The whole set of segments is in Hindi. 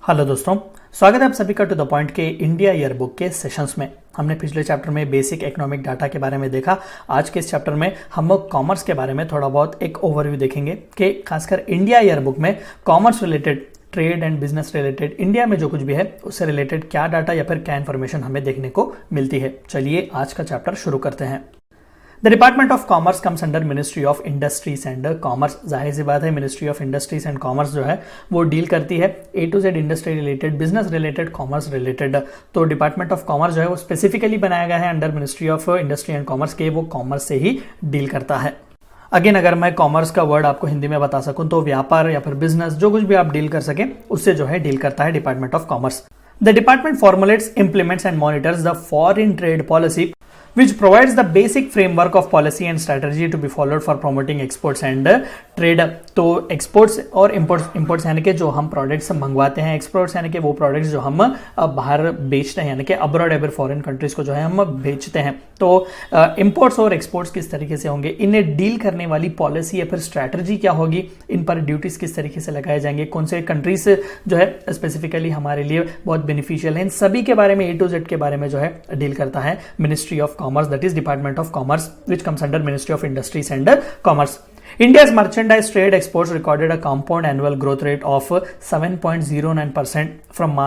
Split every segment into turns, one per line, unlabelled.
हेलो दोस्तों, स्वागत है आप सभी का टू द पॉइंट के इंडिया ईयरबुक के सेशंस में। हमने पिछले चैप्टर में बेसिक इकोनॉमिक डाटा के बारे में देखा। आज के इस चैप्टर में हम कॉमर्स के बारे में थोड़ा बहुत एक ओवरव्यू देखेंगे कि खासकर इंडिया ईयरबुक में commerce related, trade and business related, India में जो कुछ भी है उससे रिलेटेड क्या डाटा या फिर क्या इन्फॉर्मेशन हमें देखने को मिलती है। चलिए आज का चैप्टर शुरू करते हैं। The department of commerce comes under ministry of industries and commerce. जाहिर सी बात है, ministry of industries and commerce जो है वो डील करती है A to Z industry related, business related, commerce related. तो डिपार्टमेंट ऑफ कॉमर्स जो है वो स्पेसिफिकली बनाया गया है under ministry of industry and commerce के, वो कॉमर्स से ही डील करता है। अगेन, अगर मैं कॉमर्स का वर्ड आपको हिंदी में बता सकूं तो व्यापार या फिर बिजनेस, जो कुछ भी आप डील कर सके उससे जो है डील करता है department of commerce. The department formulates, implements and monitors the foreign trade policy which provides the basic framework of policy and strategy to be followed for promoting exports and trade। तो exports और imports यानी कि जो हम प्रोडक्ट्स मंगवाते हैं, exports यानी कि वो प्रोडक्ट्स जो हम बाहर बेचते हैं, यानी कि अब्रॉड या फिर फॉरेन कंट्रीज को जो है हम बेचते हैं। तो imports और exports किस तरीके से होंगे, इन्हें डील करने वाली पॉलिसी या फिर स्ट्रैटेजी क्या होगी, इन पर ड्यूटीज किस तरीके से लगाए जाएंगे, कौन से कंट्रीज जो है स्पेसिफिकली हमारे लिए बहुत बेनिफिशियल है, इन सभी के बारे में ए टू जेड के बारे में जो है डील करता है ministry of Commerce, that is Department of Commerce, which comes under Ministry of Industries and Commerce. India's merchandise trade exports recorded a compound annual growth rate of 7.09% from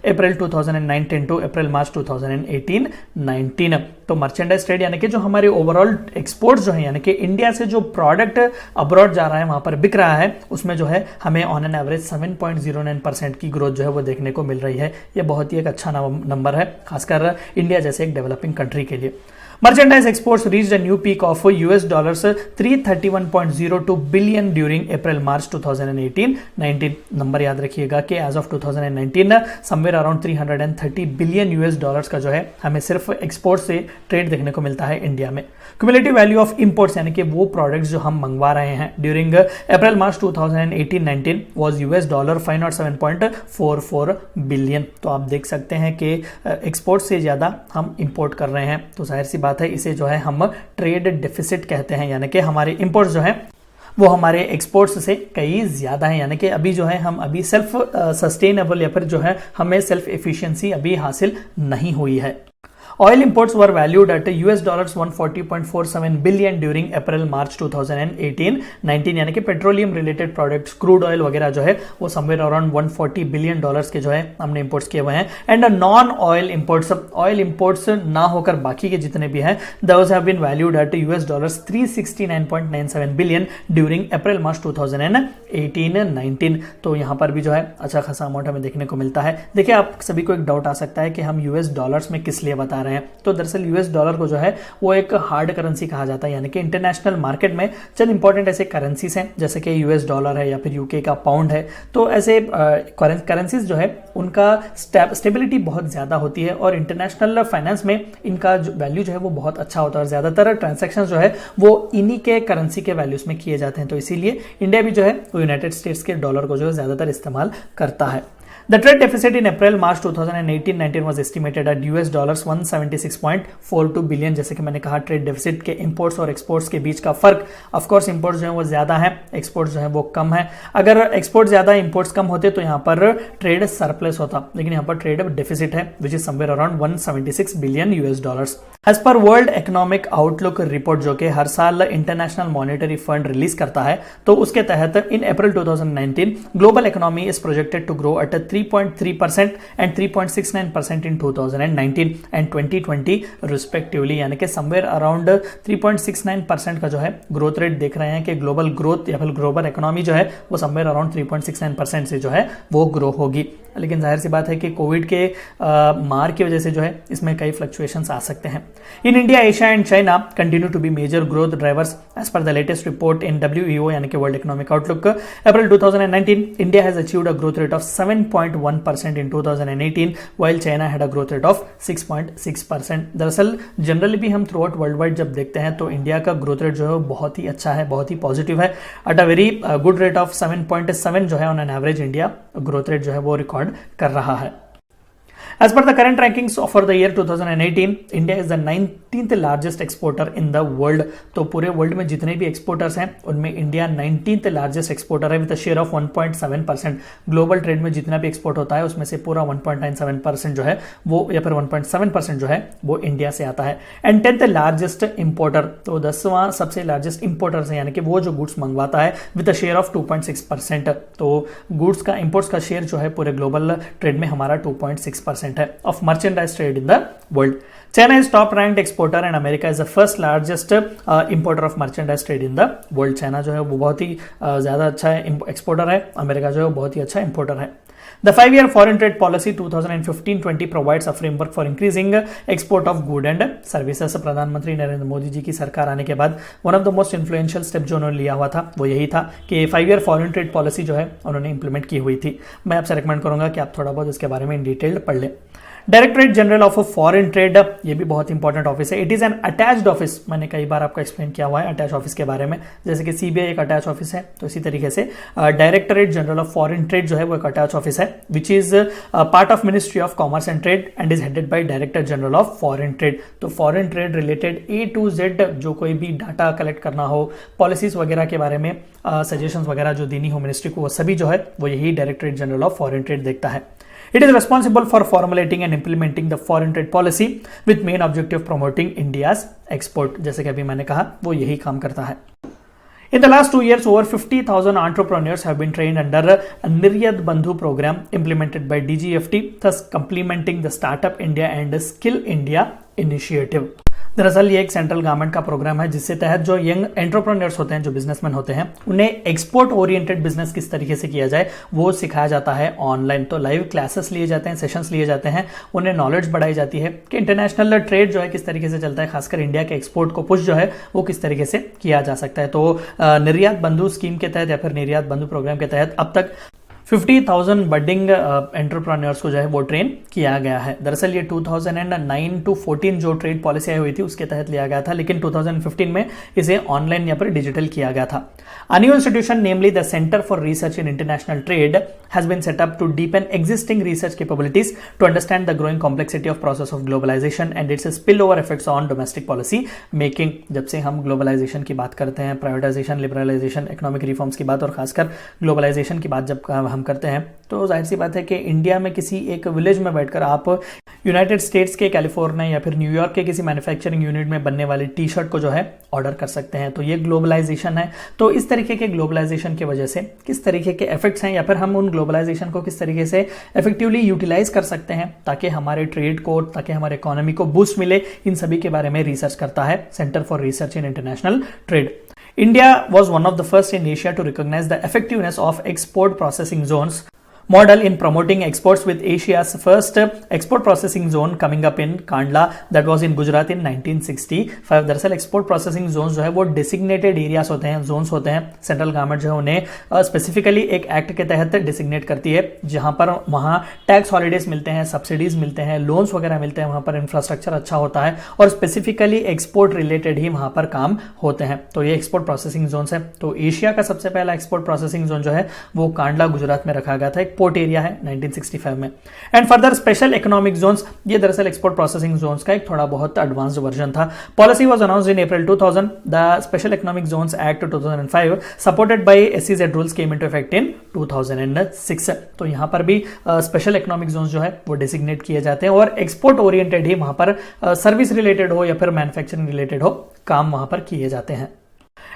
April 2019 to April March 2018-19। तो मर्चेंडाइज ट्रेड यानी कि जो हमारे ओवरऑल एक्सपोर्ट्स जो है, यानी कि इंडिया से जो प्रोडक्ट अब्रॉड जा रहा है, वहां पर बिक रहा है, उसमें जो है हमें ऑन एन एवरेज 7.09% की ग्रोथ जो है वो देखने को मिल रही है। ये बहुत ही एक अच्छा नंबर है, खासकर इंडिया जैसे एक डेवलपिंग कंट्री के लिए। Merchandise exports reached a new peak of $331.02 billion during April-March 2018-19। Number याद रखिएगा कि as of 2019 somewhere around $330 billion का जो है हमें सिर्फ एक्सपोर्ट से ट्रेड देखने को मिलता है इंडिया में। क्यूमुलेटिव वैल्यू ऑफ इंपोर्ट्स यानी कि वो प्रोडक्ट्स जो हम मंगवा रहे हैं ड्यूरिंग April-March 2018-19 was $507.44 बिलियन। तो आप देख सकते हैं कि एक्सपोर्ट से ज्यादा हम इंपोर्ट कर रहे हैं, तो जाहिर सी बात है इसे जो है हम ट्रेड डेफिसिट कहते हैं, यानी कि हमारे इंपोर्ट्स जो है वो हमारे एक्सपोर्ट्स से कई ज्यादा है, यानी कि अभी जो है हम अभी सेल्फ सस्टेनेबल या फिर जो है हमें सेल्फ एफिशिएंसी अभी हासिल नहीं हुई है। Oil imports were valued at $140.47 billion during April-March 2018-19, यानी कि petroleum related products, crude oil वगैरह जो है वो समवेयर अराउंड $140 बिलियन के जो है हमने इंपोर्ट्स किए हुए हैं। And non oil imports, oil imports ना होकर बाकी के जितने भी हैं, those have been valued at $369.97 billion during April-March 2018-19। तो यहाँ पर भी जो है अच्छा खासा अमाउंट हमें देखने को मिलता है। देखिए, आप सभी को एक डाउट आ सकता है कि हम यूएस डॉलर्स में किस लिए बता रहे हैं। तो दरअसल यूएस डॉलर को जो है वो एक हार्ड करेंसी कहा जाता है, यानी कि इंटरनेशनल मार्केट में चंद इंपॉर्टेंट ऐसे करेंसीज हैं जैसे कि यूएस डॉलर है या फिर यूके का पाउंड है। तो ऐसे करेंसीज जो है उनका स्टेबिलिटी बहुत ज्यादा होती है और इंटरनेशनल फाइनेंस में इनका जो वैल्यू जो है वो बहुत अच्छा होता है और ज्यादातर ट्रांजैक्शन जो है वो इन्हीं के करेंसी के वैल्यूज में किए जाते हैं। तो इसीलिए इंडिया भी जो है वो यूनाइटेड स्टेट्स के डॉलर को जो है ज्यादातर इस्तेमाल करता है। The trade deficit in April-March 2018-19 was estimated at $176.42 billion. जैसे कि मैंने कहा, ट्रेड डेफिसिट के इंपोर्ट्स और एक्सपोर्ट्स के बीच का फर्क, ऑफ कोर्स इंपोर्ट्स जो है वो ज्यादा है, एक्सपोर्ट्स जो है वो कम है। अगर एक्सपोर्ट ज्यादा इंपोर्ट्स कम होते तो यहाँ पर ट्रेड सरप्लस होता, लेकिन यहाँ पर ट्रेड डेफिसिट है which is somewhere around $176 billion. As per world economic outlook report जो कि हर साल इंटरनेशनल मॉनेटरी फंड रिलीज करता है, तो उसके तहत in April 2019 global economy is projected to grow at 3.3% and 3.69% in 2019 and 2020 respectively, यानी कि समवेयर अराउंड 3.69% का जो है ग्रोथ रेट देख रहे हैं कि ग्लोबल ग्रोथ या फिर ग्लोबल इकोनॉमी जो है वो समवेयर अराउंड 3.69% से जो है वो ग्रो होगी। लेकिन जाहिर सी बात है कि कोविड के मार की वजह से जो है इसमें कई फ्लक्चुएशंस आ सकते हैं। In India, Asia and China continue to be major growth drivers as per the latest report in WEO यानी कि world economic outlook April 2019। India has achieved a growth rate of 7.1% in 2018 while China had a growth rate of 6.6%। दरअसल जनरली भी हम थ्रू आउट वर्ल्ड वाइड जब देखते हैं तो इंडिया का ग्रोथ रेट जो है बहुत ही अच्छा है, बहुत ही पॉजिटिव है। At a very good rate of 7.7 जो है on an average India growth rate जो है वो रिकॉर्ड कर रहा है। As per the current rankings for the year 2018, India is the 19th largest exporter in the world. तो पूरे वर्ल्ड में जितने भी एक्सपोर्टर्स हैं उनमें इंडिया 19th लार्जेस्ट एक्सपोर्टर है with a share of 1.7%। Global trade में जितना भी एक्सपोर्ट होता है उसमें से पूरा 1.97% जो है वो, या फिर 1.7% जो है वो इंडिया से आता है। एंड 10th लार्जेस्ट इंपोर्टर, तो 10वां सबसे लार्जेस्ट इंपोर्टर है, यानी कि वो जो गुड्स मंगवाता है विद अ शेयर ऑफ 2.6%। तो गुड्स का, इंपोर्ट्स का शेयर जो है पूरे ग्लोबल ट्रेड में हमारा 2.6% of merchandise trade in the world. China is top ranked exporter and America is the first largest importer of merchandise trade in the world. China जो है वो बहुत ही ज्यादा अच्छा एक्सपोर्टर है, अमेरिका जो है वो बहुत ही अच्छा इंपोर्टर है। The 5-year foreign trade policy 2015-20 provides a framework for increasing export of good and services. प्रधानमंत्री नरेंद्र मोदी जी की सरकार आने के बाद one of the most influential step जो उन्होंने लिया हुआ था वो यही था कि 5-year फॉरेन ट्रेड पॉलिसी जो है उन्होंने इंप्लीमेंट की हुई थी। मैं आपसे रिकमेंड करूंगा कि आप थोड़ा बहुत इसके बारे में इन डिटेल पढ़ लें। Directorate general of foreign trade, ये भी बहुत इंपॉर्टेंट ऑफिस है। It is an attached office, मैंने कई बार आपको एक्सप्लेन किया हुआ है अटैच ऑफिस के बारे में, जैसे कि सीबीआई एक अटैच ऑफिस है, तो इसी तरीके से directorate general of foreign trade जो है वो एक अटैच ऑफिस है which is part of ministry of commerce and trade and is headed by director general of foreign trade. तो foreign trade related A to Z जो कोई भी डाटा कलेक्ट करना हो, पॉलिसीज वगैरह के बारे में सजेशंस वगैरह जो देनी हो मिनिस्ट्री को, वो सभी जो है वो यही directorate general of foreign trade देखता है। It is responsible for formulating and implementing the foreign trade policy with main objective promoting India's export. जैसे कि अभी मैंने कहा वो यही काम करता है। In the last 2 years, over 50,000 entrepreneurs have been trained under a Niryad Bandhu program implemented by DGFT, thus complementing the Startup India and Skill India initiative. दरअसल ये एक सेंट्रल गवर्नमेंट का प्रोग्राम है जिससे तहत जो यंग एंटरप्रेन्योर्स होते हैं, जो बिजनेसमैन होते हैं, उन्हें एक्सपोर्ट ओरिएंटेड बिजनेस किस तरीके से किया जाए वो सिखाया जाता है ऑनलाइन। तो लाइव क्लासेस लिए जाते हैं, सेशंस लिए जाते हैं, उन्हें नॉलेज बढ़ाई जाती है कि इंटरनेशनल ट्रेड जो है किस तरीके से चलता है, खासकर इंडिया के एक्सपोर्ट को पुश जो है वो किस तरीके से किया जा सकता है। तो निर्यात बंधु स्कीम के तहत या फिर निर्यात बंधु प्रोग्राम के तहत अब तक 50,000 बडिंग एंटरप्रेन्योर्स को जो है वो ट्रेन किया गया है। दरअसल ये 2009 to 14 जो ट्रेड पॉलिसी आई हुई थी उसके तहत लिया गया था, लेकिन 2015 में इसे ऑनलाइन या पर डिजिटल किया गया था। A new institution, namely the Center for Research in International Trade, has been set up to deepen existing research capabilities to understand the growing complexity of process of globalization and its spillover effects on domestic policy making. जब से हम ग्लोबलाइजेशन की बात करते हैं, प्राइवेटाइजेशन, लिबरलाइजेशन, इकोनॉमिक रिफॉर्म्स की बात और खासकर ग्लोबलाइजेशन की बात जब हम करते हैं तो जाहिर सी बात है कि इंडिया में किसी एक विलेज में बैठकर आप यूनाइटेड स्टेट्स के कैलिफोर्निया या फिर न्यूयॉर्क के किसी मैन्युफैक्चरिंग यूनिट में बनने वाली टी शर्ट को जो है ऑर्डर कर सकते हैं। तो ये ग्लोबलाइजेशन है। तो इस तरीके के ग्लोबलाइजेशन की वजह से किस तरीके के इफेक्ट्स हैं या फिर हम उन ग्लोबलाइजेशन को किस तरीके से इफेक्टिवली यूटिलाइज कर सकते हैं ताकि हमारे ट्रेड को, ताकि हमारे इकोनॉमी को बूस्ट मिले, इन सभी के बारे में रिसर्च करता है centre for research in international trade. India was one of the first in Asia to recognize the effectiveness of export processing zones model in promoting exports, with Asia's first export processing zone coming up in Kandla that was in Gujarat in 1965। दरअसल एक्सपोर्ट प्रोसेसिंग जोन्स जो है वो डिसिग्नेटेड एरियाज होते हैं, जोन्स होते हैं। सेंट्रल गवर्नमेंट जो है उन्हें स्पेसिफिकली एक एक्ट के तहत डिसिग्नेट करती है जहां पर वहां टैक्स हॉलीडेज मिलते हैं, सब्सिडीज मिलते हैं, लोन्स वगैरह मिलते हैं, वहां पर इंफ्रास्ट्रक्चर अच्छा होता है और स्पेसिफिकली एक्सपोर्ट रिलेटेड ही वहां पर काम होते हैं। तो ये एक्सपोर्ट प्रोसेसिंग जोन्स है। तो एशिया का सबसे पहला एक्सपोर्ट प्रोसेसिंग जोन जो है वो कांडला गुजरात में रखा गया था, पोर्ट एरिया है 1965 में। And further special economic zones, ये दरअसल एक्सपोर्ट प्रोसेसिंग जोन्स का एक थोड़ा बहुत एडवांस्ड वर्जन था। Policy was announced in April 2000। The special economic zones act 2005 supported by SEZ rules came into effect in 2006। तो यहां पर भी स्पेशल इकोनॉमिक जोन्स जो है वो डिसिग्नेट किए जाते हैं और एक्सपोर्ट ओरिएंटेड ही वहां पर सर्विस रिलेटेड हो या फिर मैन्युफैक्चरिंग रिलेटेड हो काम वहां पर किए जाते हैं।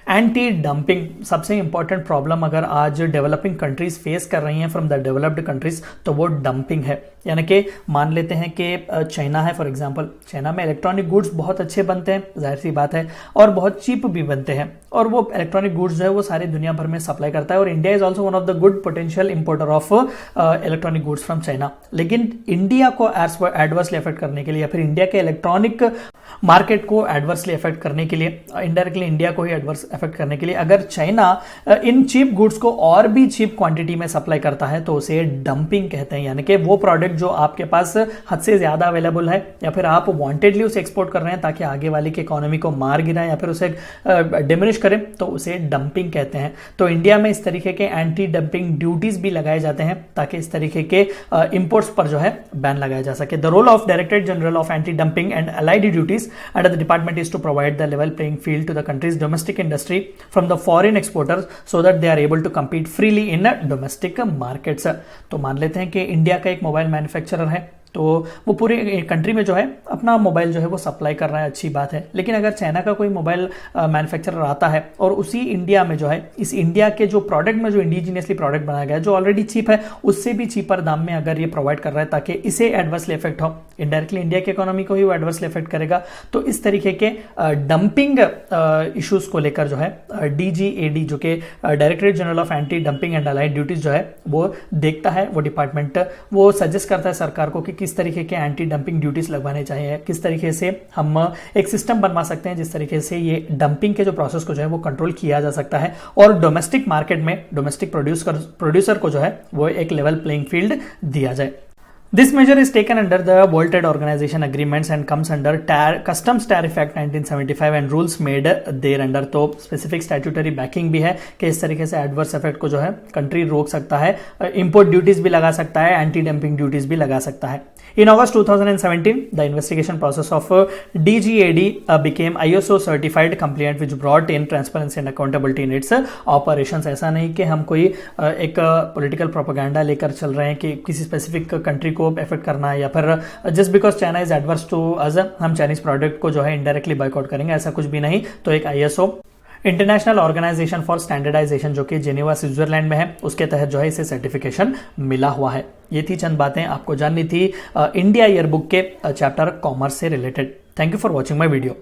एंटी डंपिंग सबसे इंपॉर्टेंट प्रॉब्लम अगर आज डेवलपिंग कंट्रीज फेस कर रही हैं फ्रॉम द डेवलप्ड कंट्रीज तो वो डंपिंग है। यानी कि मान लेते हैं कि चाइना है फॉर एग्जांपल, चाइना में इलेक्ट्रॉनिक गुड्स बहुत अच्छे बनते हैं, जाहिर सी बात है, और बहुत चीप भी बनते हैं और वो इलेक्ट्रॉनिक गुड्स जो है वो सारी दुनिया भर में सप्लाई करता है और India is also one of the good potential importer of electronic goods from China. लेकिन इंडिया को एडवर्सली अफेक्ट करने के लिए या फिर इंडिया के इलेक्ट्रॉनिक मार्केट को एडवर्सली अफेक्ट करने के लिए, इनडायरेक्टली इंडिया को ही एडवर्स अफेक्ट करने के लिए अगर चाइना इन चीप गुड्स को और भी चीप क्वांटिटी में सप्लाई करता है तो उसे डंपिंग कहते हैं। यानी कि वो प्रोडक्ट जो आपके पास हद से ज्यादा अवेलेबल है या फिर आप वांटेडली उसे एक्सपोर्ट कर रहे हैं ताकि आगे वाली की इकोनॉमी को मार गिराएं या फिर उसे डिमिनिश इंग्लिश करें तो उसे डंपिंग कहते हैं। तो इंडिया में इस तरीके के एंटी डंपिंग ड्यूटीज भी लगाए जाते हैं ताकि इस तरीके के इंपोर्ट्स पर जो है बैन लगाया जा सके। The role of directorate general of anti dumping and allied duties under the department is to provide the level playing field to the country's domestic industry from the foreign exporters so that they are able to compete freely in domestic markets. तो मान लेते हैं कि इंडिया का एक मोबाइल मैन्युफैक्चरर है, तो वो पूरे कंट्री में जो है अपना मोबाइल जो है वो सप्लाई कर रहा है, अच्छी बात है। लेकिन अगर चाइना का कोई मोबाइल मैन्युफैक्चरर आता है और उसी इंडिया में जो है इस इंडिया के जो प्रोडक्ट में जो इंडिजिनियसली प्रोडक्ट बनाया गया है जो ऑलरेडी चीप है उससे भी चीपर दाम में अगर ये प्रोवाइड कर रहा है ताकि इसे एडवर्सली इफेक्ट हो, इनडायरेक्टली इंडिया की इकोनॉमी को ही वो एडवर्सली इफेक्ट करेगा। तो इस तरीके के डंपिंग इश्यूज को लेकर जो है DGAD जो कि directorate general of anti dumping and allied duties जो है वो देखता है, वो डिपार्टमेंट वो सजेस्ट करता है सरकार को कि किस तरीके के एंटी डंपिंग ड्यूटीज लगवाने चाहिए, किस तरीके से हम एक सिस्टम बनवा सकते हैं जिस तरीके से ये डंपिंग के जो प्रोसेस को जो है वो कंट्रोल किया जा सकता है और डोमेस्टिक मार्केट में डोमेस्टिक प्रोड्यूसर को जो है वो एक लेवल प्लेइंग फील्ड दिया जाए। This measure is taken under the World Trade Organization agreements and comes under Customs Tariff Act 1975 and rules made thereunder। तो स्पेसिफिक स्टैट्यूटरी बैकिंग भी है कि इस तरीके से एडवर्स इफेक्ट को जो है कंट्री रोक सकता है, इंपोर्ट ड्यूटीज भी लगा सकता है, एंटी डंपिंग ड्यूटीज भी लगा सकता है। In August 2017, the investigation process of DGAD became ISO certified compliant, which brought in transparency and accountability in its operations। ऐसा नहीं कि हम कोई एक पॉलिटिकल प्रोपेगेंडा लेकर चल रहे हैं कि किसी स्पेसिफिक कंट्री को इफेक्ट करना है या फिर just because China is adverse to us हम चाइनीज प्रोडक्ट को जो है इनडायरेक्टली बॉयकॉट करेंगे, ऐसा कुछ भी नहीं। तो एक ISO international organisation for standardisation जो कि जेनेवा स्विट्जरलैंड में है उसके तहत जो है इसे सर्टिफिकेशन मिला हुआ है। ये थी चंद बातें आपको जाननी थी इंडिया ईयरबुक के चैप्टर कॉमर्स से related. Thank you for watching my video.